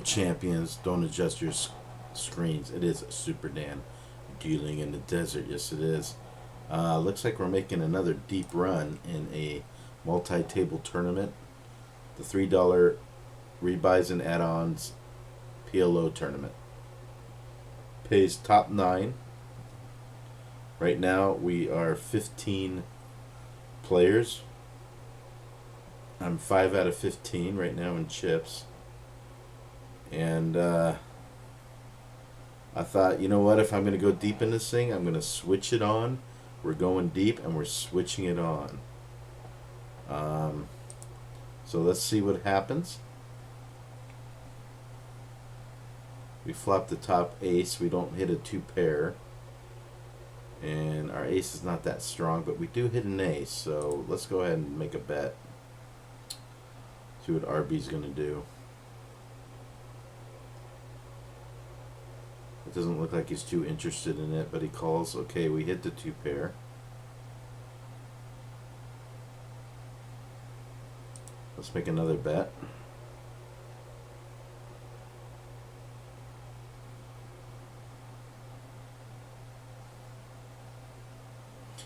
champions, don't adjust your screens. It is Superdan dealing in the desert. Yes, it is. Looks like we're making another deep run in a multi-table tournament. The $3 rebuys and add-ons PLO Tournament. Pays top 9. Right now we are 15 players. I'm 5 out of 15 right now in chips. And I thought, you know what, if I'm going to go deep in this thing, I'm going to switch it on. We're going deep and we're switching it on. So let's see what happens. We flop the top ace. We don't hit a 2-pair. And our ace is not that strong, but we do hit an ace. So let's go ahead and make a bet. See what RB's going to do. It doesn't look like he's too interested in it, but he calls. Okay, we hit the 2-pair. Let's make another bet.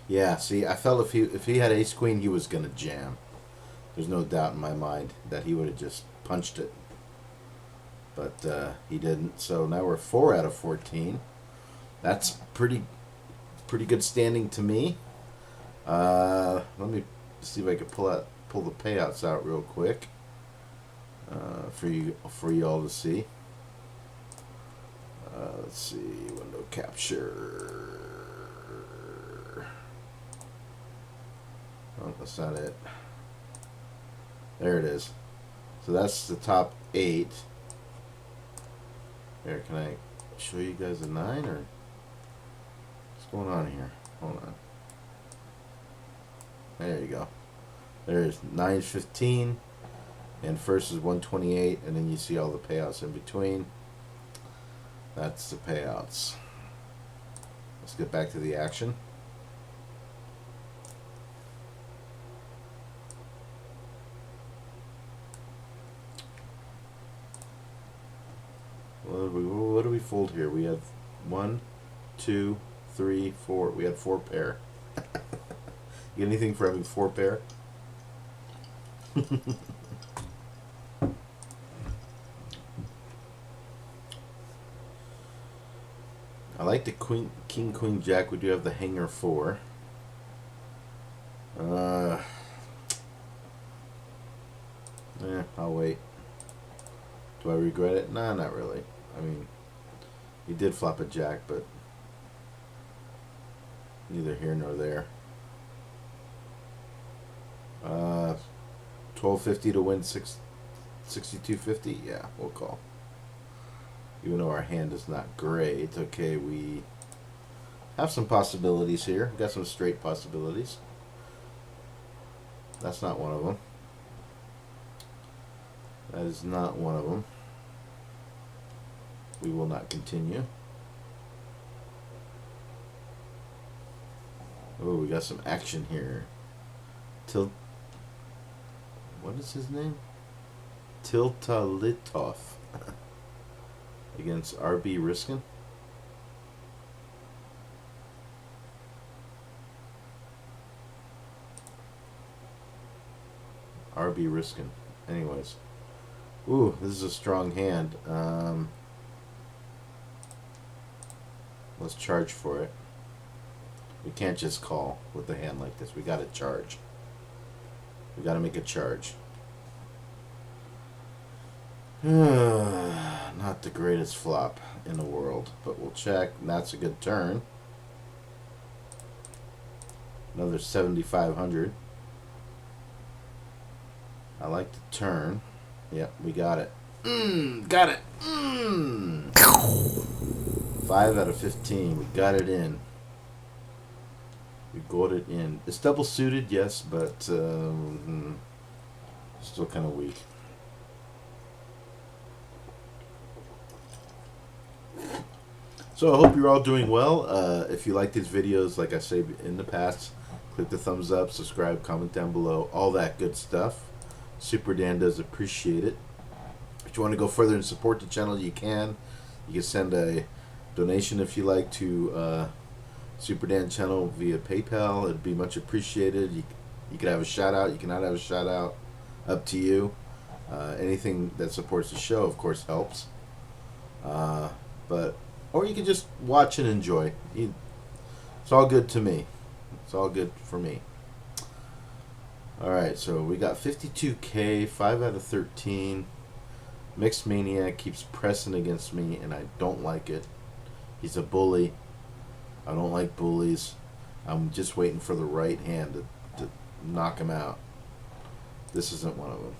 Yeah, see, I felt if he had ace queen, he was gonna jam. There's no doubt in my mind that he would have just punched it. But he didn't. So now we're 4 out of 14. That's pretty good standing to me. Let me see if I can pull the payouts out real quick for you all to see. Let's see, window capture. Oh, that's not it. There it is. So that's the top 8. There, can I show you guys a 9 or what's going on here? Hold on. There you go. There's 915 and first is 128, and then you see all the payouts in between. That's the payouts. Let's get back to the action. What do we fold here? We have 1, 2, 3, 4. We had 4 pair. You get anything for having 4 pair? I like the king, queen, jack. We do have the hanger 4. I'll wait. Do I regret it? Nah, not really. I mean, he did flop a jack, but neither here nor there. 1250 to win 6250. Yeah, we'll call. Even though our hand is not great. Okay, we have some possibilities here. We've got some straight possibilities. That's not one of them. That is not one of them. We will not continue. Oh, we got some action here. What is his name? Tiltalitov against RB Riskin. RB Riskin. Anyways. Ooh, this is a strong hand. Let's charge for it. We can't just call with a hand like this. We gotta charge. We gotta make a charge. Not the greatest flop in the world, but we'll check. That's a good turn. Another 7,500. I like the turn. Yep, we got it. Got it. 5 out of 15. We got it in. We got it in. It's double suited, yes, but still kind of weak. So I hope you're all doing well. If you like these videos, like I say in the past, click the thumbs up, subscribe, comment down below, all that good stuff. Superdan does appreciate it. If you want to go further and support the channel, you can. You can send a donation if you like to Superdan channel via PayPal. It'd be much appreciated. You could have a shout out. You cannot have a shout out. Up to you. Anything that supports the show, of course, helps. Or you can just watch and enjoy. It's all good to me. It's all good for me. Alright, so we got 52K, 5 out of 13. Mixed Maniac keeps pressing against me, and I don't like it. He's a bully. I don't like bullies. I'm just waiting for the right hand to knock him out. This isn't one of them.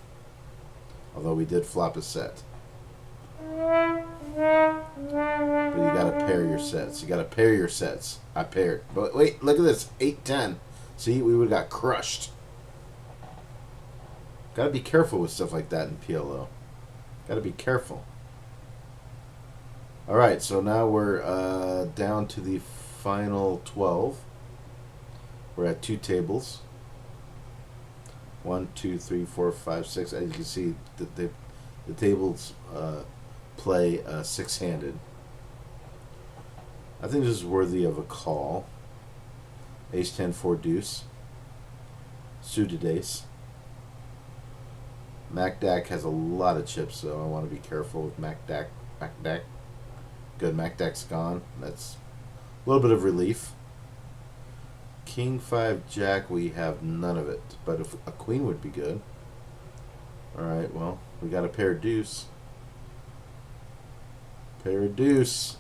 Although we did flop a set. But you gotta pair your sets. You gotta pair your sets. I paired. But wait, look at this. 8-10. See, we would have got crushed. Gotta be careful with stuff like that in PLO. Gotta be careful. Alright, so now we're down to the final 12. We're at 2 tables. 1, 2, 3, 4, 5, 6. As you can see, the tables play 6-handed. I think this is worthy of a call. Ace 10 4 deuce. Suited ace. MacDac has a lot of chips, so I want to be careful with MacDac. Good, MacDac's gone. That's a little bit of relief. King 5 Jack, we have none of it, but if a queen would be good. Alright, well, we got a pair of deuce. Pair of deuce.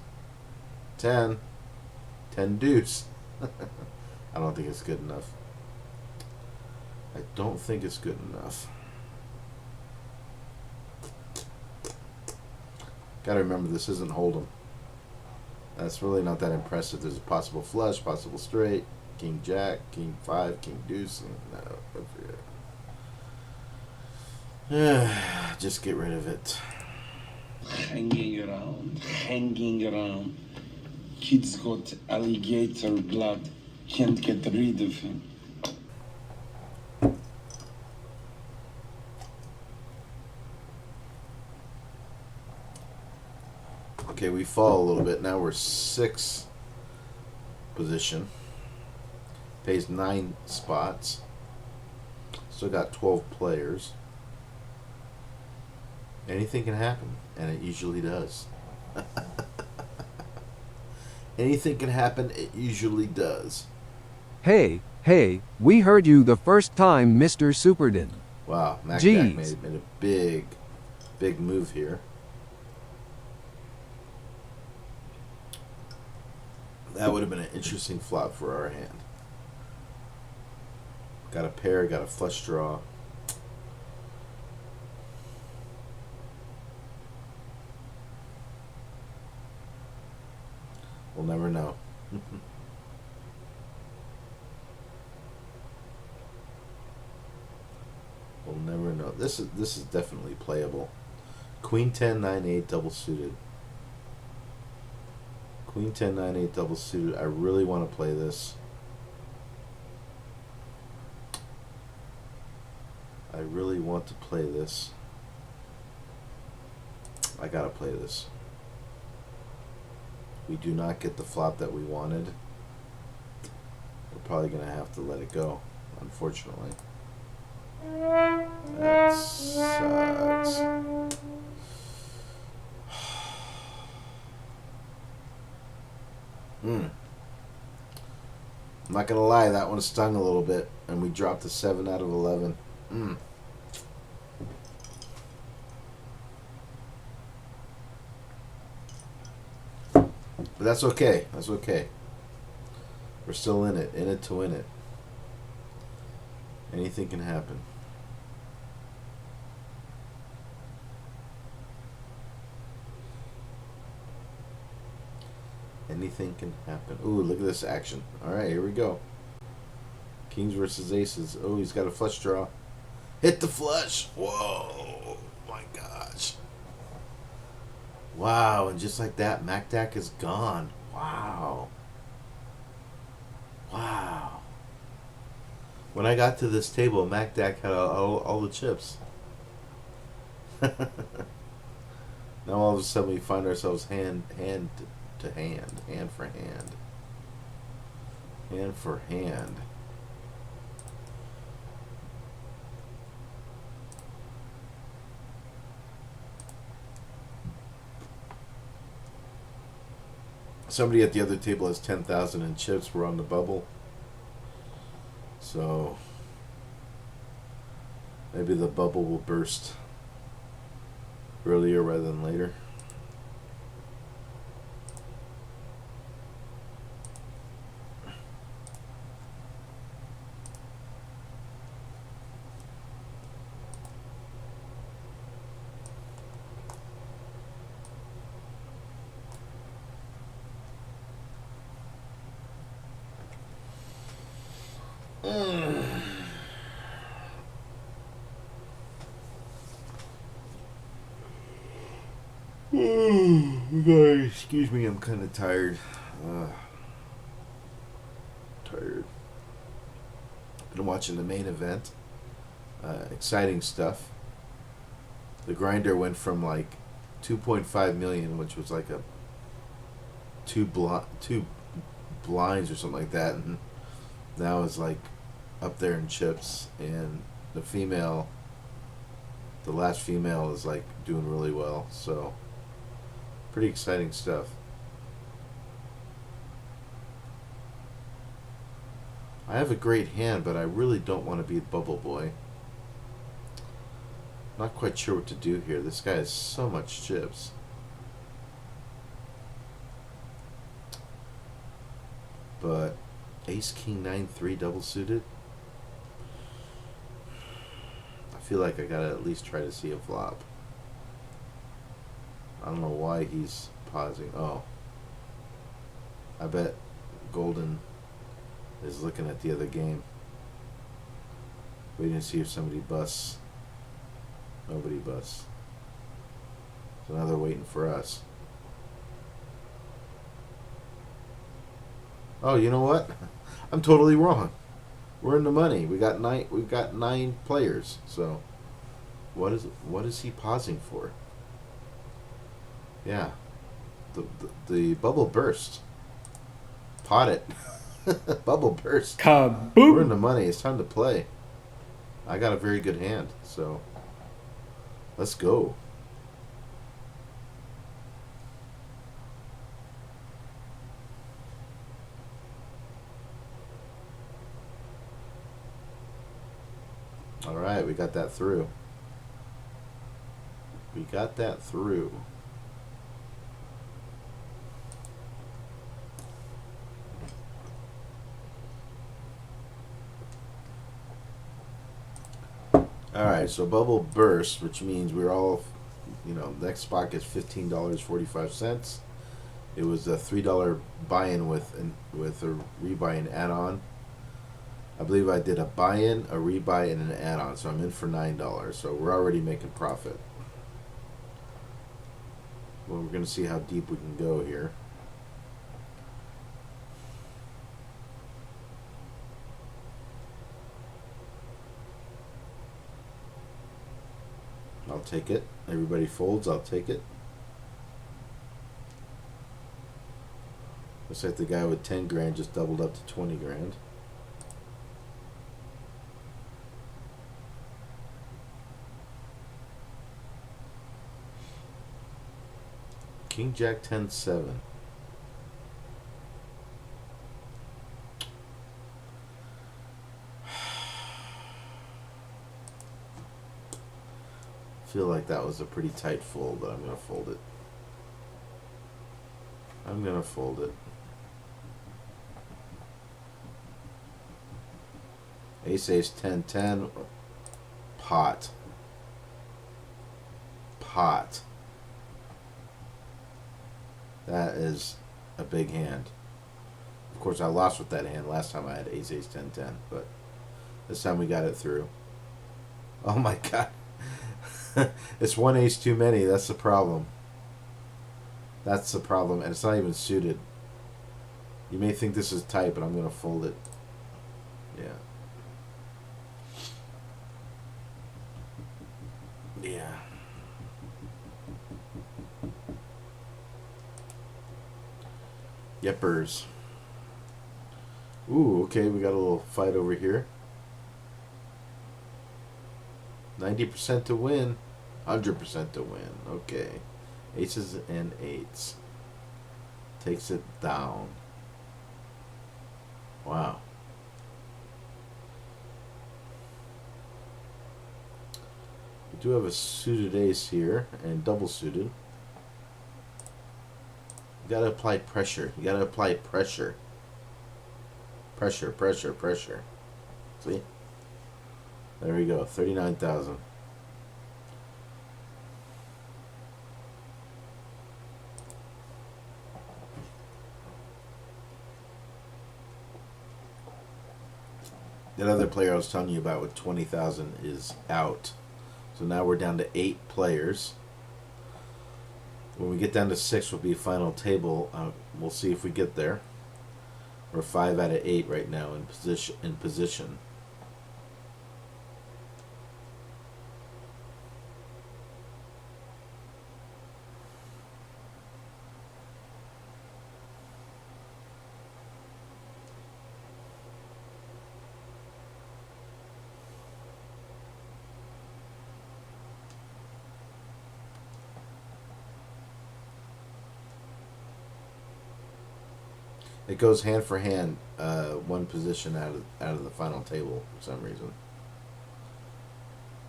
10. 10 deuce. I don't think it's good enough. I don't think it's good enough. Gotta remember, this isn't Hold'em. That's really not that impressive. There's a possible flush, possible straight, King Jack, King 5, King Deuce. No, just get rid of it. Hanging around. Kid's got alligator blood, can't get rid of him. Okay, we fall a little bit. Now we're 6th position. Pays 9 spots. Still got 12 players. Anything can happen, and it usually does. Anything can happen, it usually does. Hey, we heard you the first time, Mr. Superdan. Wow, MacDac made a big move here. That would have been an interesting flop for our hand. Got a pair, got a flush draw. We'll never know. We'll never know. This is definitely playable. Queen 10 9 8 double suited. Queen 10 9 8 double suited. I really want to play this. I really want to play this. I gotta play this. We do not get the flop that we wanted. We're probably gonna have to let it go, unfortunately. That sucks. I'm not gonna lie, that one stung a little bit, and we dropped a 7 out of 11. But that's okay. That's okay. We're still in it to win it. Anything can happen. Anything can happen. Ooh, look at this action. Alright, here we go. Kings versus aces. Oh, he's got a flush draw. Hit the flush. Whoa. My gosh. Wow, and just like that, MacDac is gone. Wow. Wow. When I got to this table, MacDac had all the chips. Now all of a sudden we find ourselves hand to hand, hand for hand, hand for hand. Somebody at the other table has 10,000 in chips. We're on the bubble. So maybe the bubble will burst earlier rather than later. Excuse me, I'm kind of tired. Tired. Been watching the main event. Exciting stuff. The grinder went from like 2.5 million, which was like a two blinds or something like that, and now it's like up there in chips. And the female, the last female, is like doing really well. So pretty exciting stuff. I have a great hand, but I really don't want to be a bubble boy. Not quite sure what to do here. This guy has so much chips. But ace king 9-3 double suited. I feel like I gotta at least try to see a flop. I don't know why he's pausing. Oh, I bet Golden is looking at the other game, waiting to see if somebody busts. Nobody busts. So now they're waiting for us. Oh, you know what? I'm totally wrong. We're in the money. We got nine. We've got 9 players. So, what is he pausing for? Yeah, the bubble burst. Pot it. Bubble burst. Kaboom! We're in the money. It's time to play. I got a very good hand, so let's go. All right, we got that through. We got that through. Alright, so bubble burst, which means we're all, next spot gets $15.45. It was a $3 buy-in with a rebuy and add-on. I believe I did a buy-in, a rebuy, and an add-on, so I'm in for $9. So we're already making profit. Well, we're going to see how deep we can go here. I'll take it. Everybody folds, I'll take it. Looks like the guy with 10 grand just doubled up to 20 grand. King Jack 10-7. Feel like that was a pretty tight fold, but I'm going to fold it. I'm going to fold it. Ace 10-10. Pot. Pot. That is a big hand. Of course, I lost with that hand last time I had ace 10-10, but this time we got it through. Oh my god. It's one ace too many. That's the problem. That's the problem, and it's not even suited. You may think this is tight, but I'm going to fold it. Yeah. Yeah. Yeppers. Ooh, okay, we got a little fight over here. 90% to win. 100% to win. Okay. Aces and eights. Takes it down. Wow. We do have a suited ace here and double suited. You gotta apply pressure. You gotta apply pressure. Pressure, pressure, pressure. See? There we go. 39,000. That other player I was telling you about with 20,000 is out. So now we're down to 8 players. When we get down to 6 will be final table. We'll see if we get there. We're 5 out of 8 right now in position. It goes hand for hand, one position out of the final table for some reason.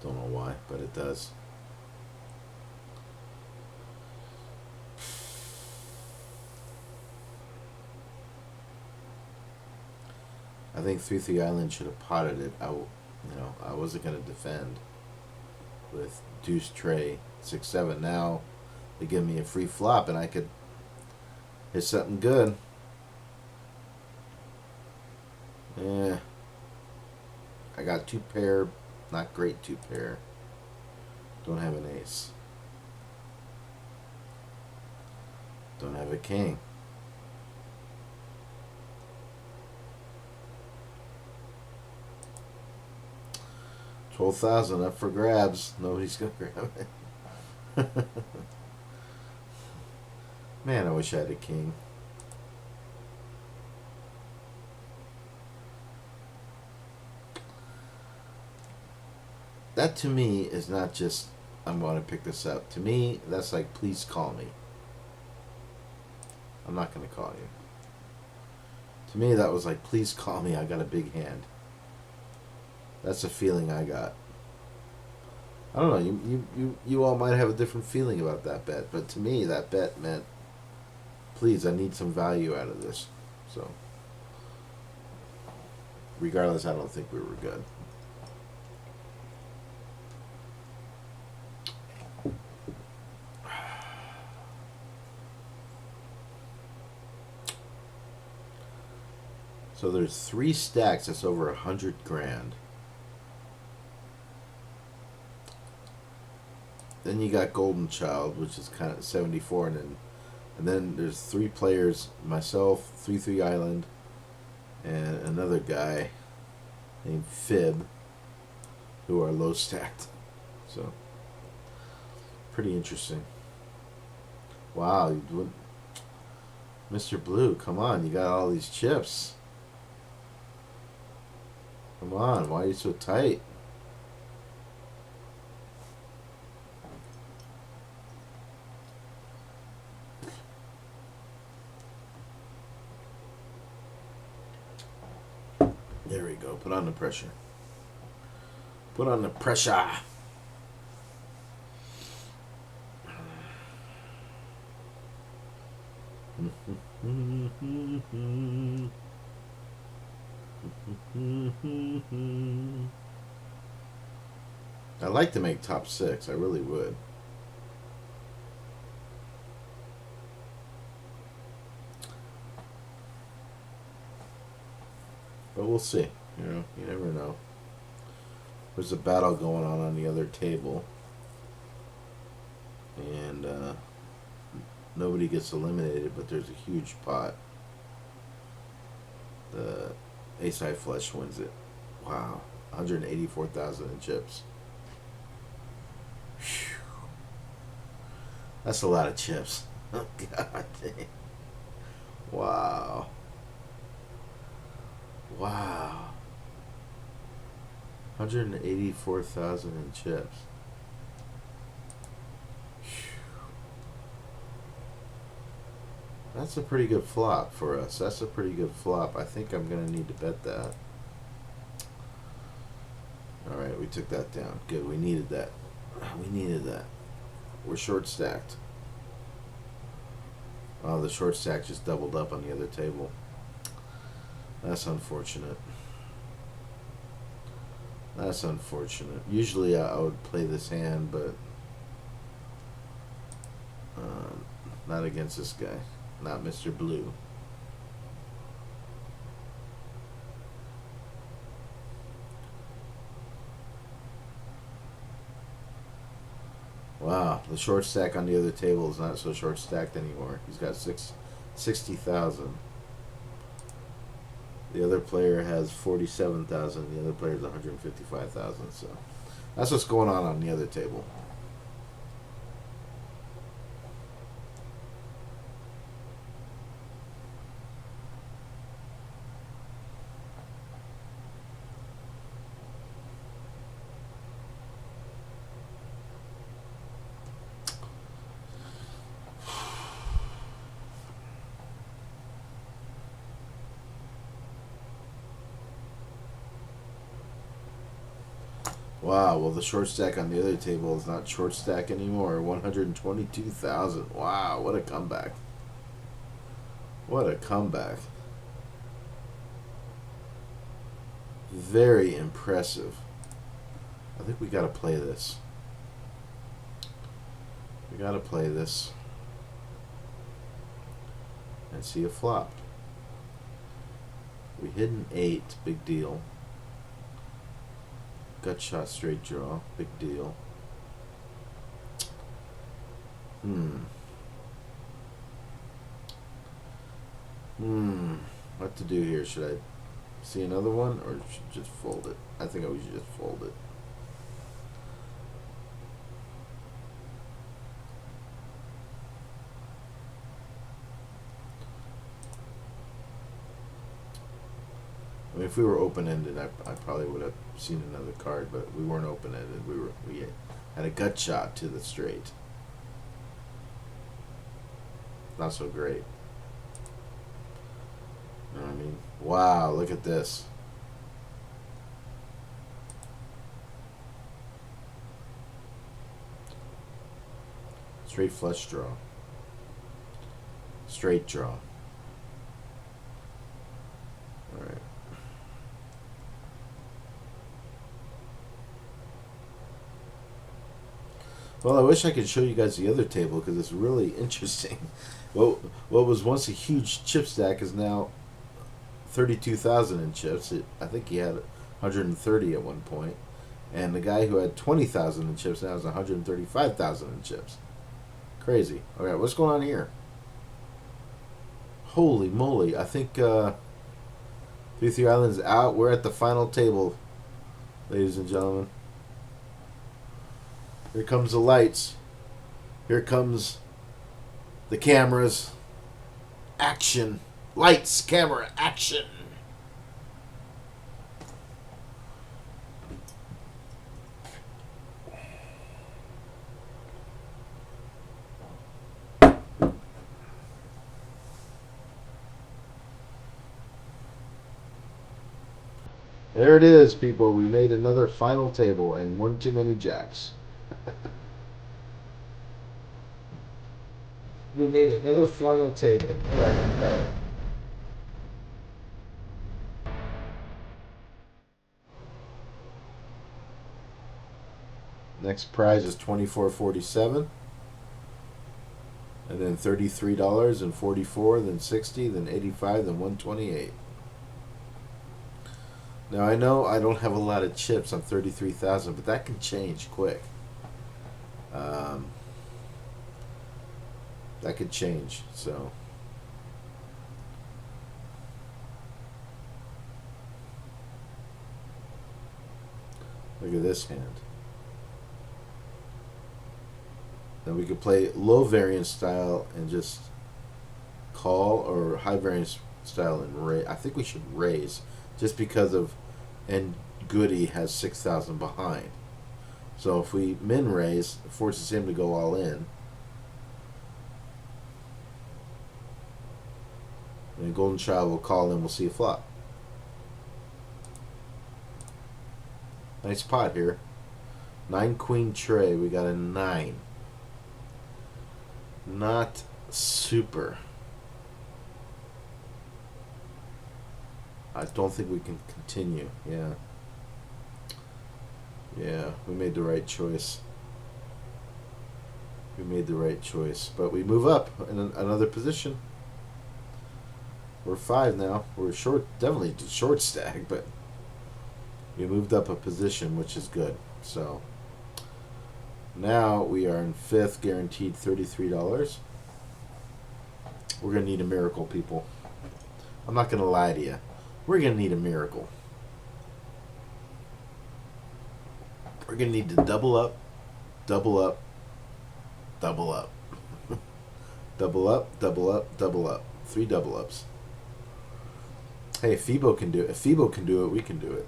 Don't know why, but it does. I think 3-3 Island should have potted it. I wasn't gonna defend with Deuce Tray 6-7. Now they give me a free flop and I could hit something good. Yeah. I got 2 pair, not great 2 pair. Don't have an ace. Don't have a king. $12,000 up for grabs. Nobody's gonna grab it. Man, I wish I had a king. That to me is not just I'm going to pick this up. To me, that's like please call me. I'm not going to call you. To me, that was like please call me. I got a big hand. That's a feeling I got. I don't know. You all might have a different feeling about that bet, but to me, that bet meant please, I need some value out of this. So, regardless, I don't think we were good. So there's 3 stacks that's over 100 grand. Then you got Golden Child, which is kind of 74, and then there's 3 players, myself, 3-3 Island, and another guy named Fib, who are low stacked. So pretty interesting. Wow, Mr. Blue, come on, you got all these chips. Come on, why are you so tight? There we go. Put on the pressure. Put on the pressure. I'd like to make top 6. I really would. But we'll see. You never know. There's a battle going on the other table. And nobody gets eliminated, but there's a huge pot. The ace-high flush wins it. Wow. 184,000 in chips. Whew. That's a lot of chips. Oh, God dang. Wow. Wow. 184,000 in chips. That's a pretty good flop for us. That's a pretty good flop. I think I'm going to need to bet that. Alright, we took that down. Good, we needed that. We needed that. We're short stacked. Oh, the short stack just doubled up on the other table. That's unfortunate. That's unfortunate. Usually I would play this hand, but not against this guy. Not Mr. Blue. Wow, the short stack on the other table is not so short stacked anymore. He's got 60,000. The other player has 47,000. The other player has 155,000. So that's what's going on the other table. Wow, well the short stack on the other table is not short stack anymore. 122,000. Wow, what a comeback. What a comeback. Very impressive. I think we got to play this. We got to play this. And see a flop. We hit an 8. Big deal. Gut shot straight draw. Big deal. What to do here? Should I see another one or should just fold it? I think we should just fold it. I mean, if we were open-ended, I probably would have seen another card, but we weren't open-ended. We had a gut shot to the straight. Not so great. You know what I mean? Wow, look at this. Straight flush draw. Straight draw. Alright. Well, I wish I could show you guys the other table because it's really interesting. What was once a huge chip stack is now 32,000 in chips. I think he had 130 at one point. And the guy who had 20,000 in chips now has 135,000 in chips. Crazy. Alright, what's going on here? Holy moly. I think 3-3 Islands out. We're at the final table, ladies and gentlemen. Here comes the lights. Here comes the cameras. Action. Lights, camera, action. There it is, people. We made another final table and one too many jacks. We made another final table. Next prize is $24.47, and then $33.44, then $60, then $85, then $128. Now I know I don't have a lot of chips on 33,000, but that can change quick. That could change. So look at this hand. Then we could play low variance style and just call, or high variance style and raise. I think we should raise. just because of, and Goody has 6,000 behind. So if we min raise, it forces him to go all in. And Golden Child will call in, we'll see a flop. Nice pot here. 9 queen tray, we got a 9. Not super. I don't think we can continue. Yeah. Yeah, we made the right choice. We made the right choice. But we move up in another position. We're 5 now. We're short, definitely short stack, but we moved up a position, which is good. So now we are in 5th, guaranteed $33. We're going to need a miracle, people. I'm not going to lie to you. We're going to need a miracle. We're going to need to double up, double up, double up. Double up, double up, double up. 3 double ups. Hey, if Phoebo can do it. If Phoebo can do it, we can do it.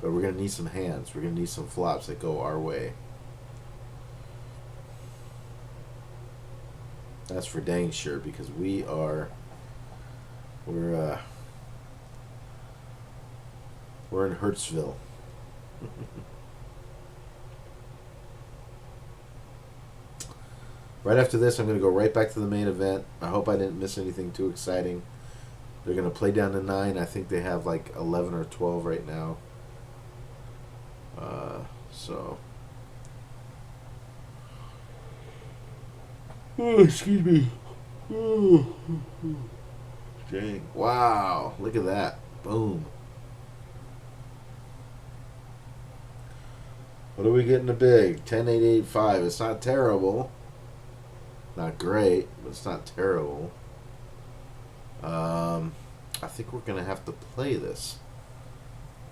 But we're going to need some hands. We're going to need some flops that go our way. That's for dang sure, because we're in Hertzville. Right after this, I'm going to go right back to the main event. I hope I didn't miss anything too exciting. They're going to play down to 9. I think they have like 11 or 12 right now. So. Oh, excuse me. Oh. Dang. Wow. Look at that. Boom. What are we getting to big? 10-8-8-5. It's not terrible. Not great, but it's not terrible. I think we're going to have to play this.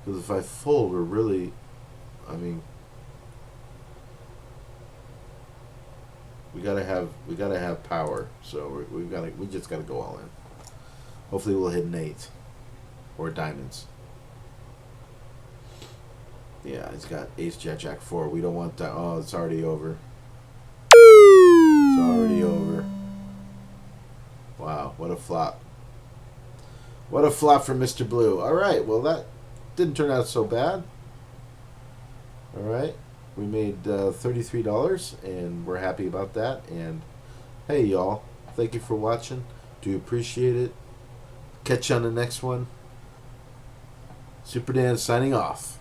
Because if I fold, we're really... I mean... We gotta have power. So we just gotta go all in. Hopefully we'll hit an 8. Or diamonds. Yeah, he's got ace, jack, 4. We don't want that. Oh, it's already over. It's already over. Wow, what a flop. What a flop for Mr. Blue. Alright, well that didn't turn out so bad. Alright, we made $33 and we're happy about that. And hey y'all, thank you for watching. Do appreciate it. Catch you on the next one. Superdan signing off.